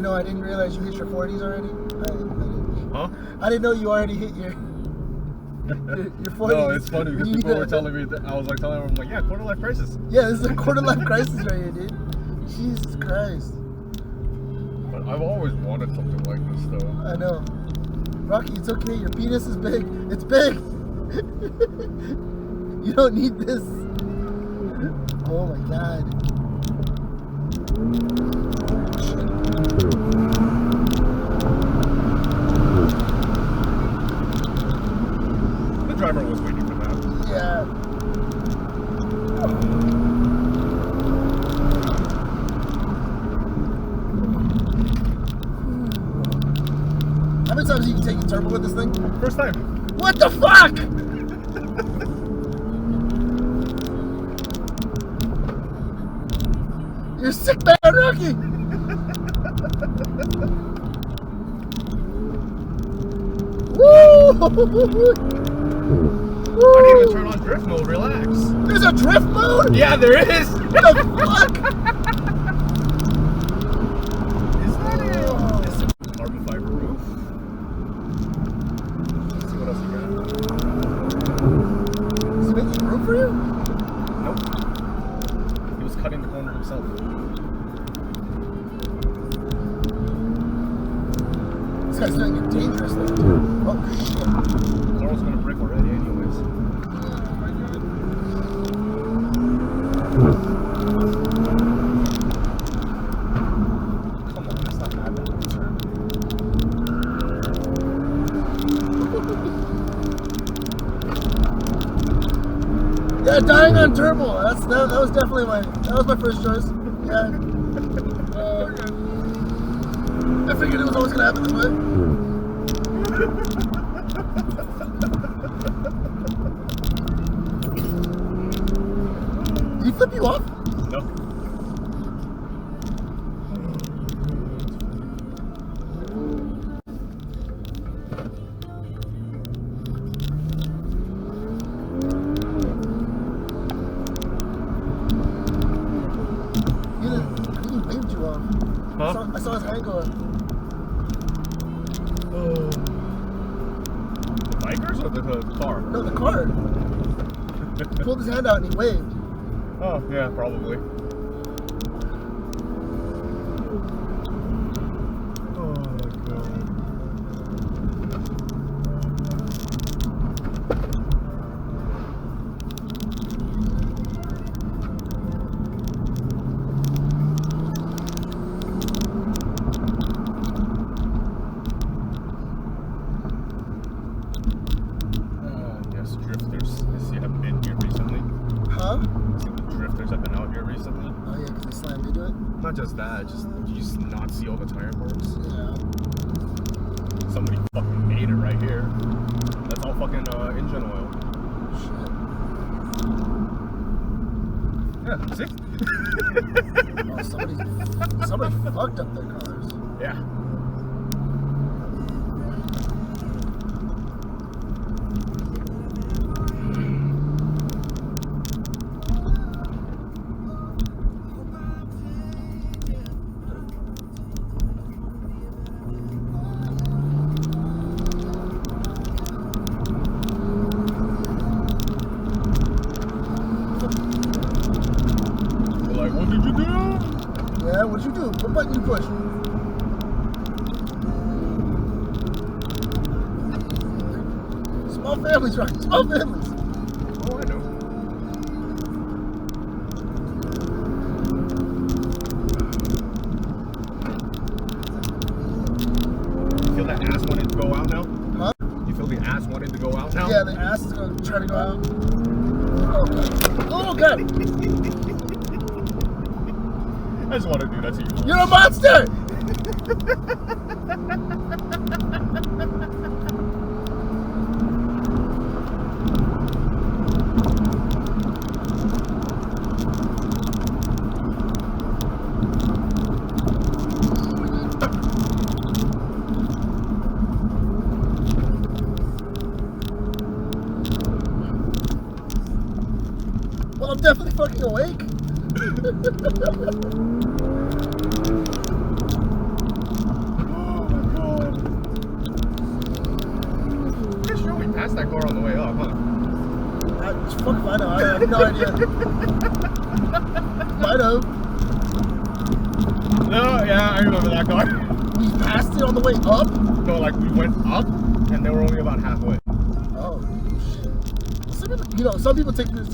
You know, I didn't realize you hit your 40s already. Huh? I didn't know you already hit your 40s. No, it's funny because people were telling me that I was like telling them, I'm like, yeah, quarter life crisis. Yeah, this is a quarter life crisis right here, dude. Jesus Christ. But I've always wanted something like this, though. I know. Rocky, it's okay. Your penis is big. It's big. You don't need this. Oh my God. The driver was waiting for that. Yeah. How many times have you taken turbo with this thing? First time. What the fuck? You're a sick man, Rocky. Woo! I didn't even turn on drift mode. Relax. There's a drift mode? Yeah, there is. What the fuck? Is that it? Is it carbon fiber roof? Let's see what else you got. Is he making room for you? Nope. He was cutting the corner himself. This guy's doing it dangerously. Oh shit. Carl's gonna break already, anyways. Come on, it's not that bad of a turn. Yeah, dying on turbo. That was definitely my first choice. Yeah. I figured it was always gonna happen this way. Did he flip you off? No. He didn't wave you off. Huh? I saw his hand go up. The bikers or the car? No, the car. He pulled his hand out and he waved. Oh, yeah, probably. Oh my god. Yes, drifters. I see have been here recently. Huh? Drifters have been out here recently. Oh yeah, because they slammed into it? Not just that, just you just not see all the tire marks. Yeah. Somebody fucking made it right here. That's all fucking engine oil. Shit. Yeah, see? Oh, somebody fucked up their cars. Yeah. Like, what did you do? Yeah, what'd you do? What button you push? Small families, right? Small families. Oh, I know. You feel that ass wanting to go out now? Huh? You feel the ass wanting to go out now? Yeah, the ass is gonna try to go out. Oh god. Oh god. I just want to do that to you. You're a monster! Well, I'm definitely fucking awake. passed that car on the way up, huh? Fuck if I know. I have no idea. Might have. No, yeah, I remember that car. We passed it on the way up? No, like we went up and they were only about halfway. Oh, shit. Some people, some people take this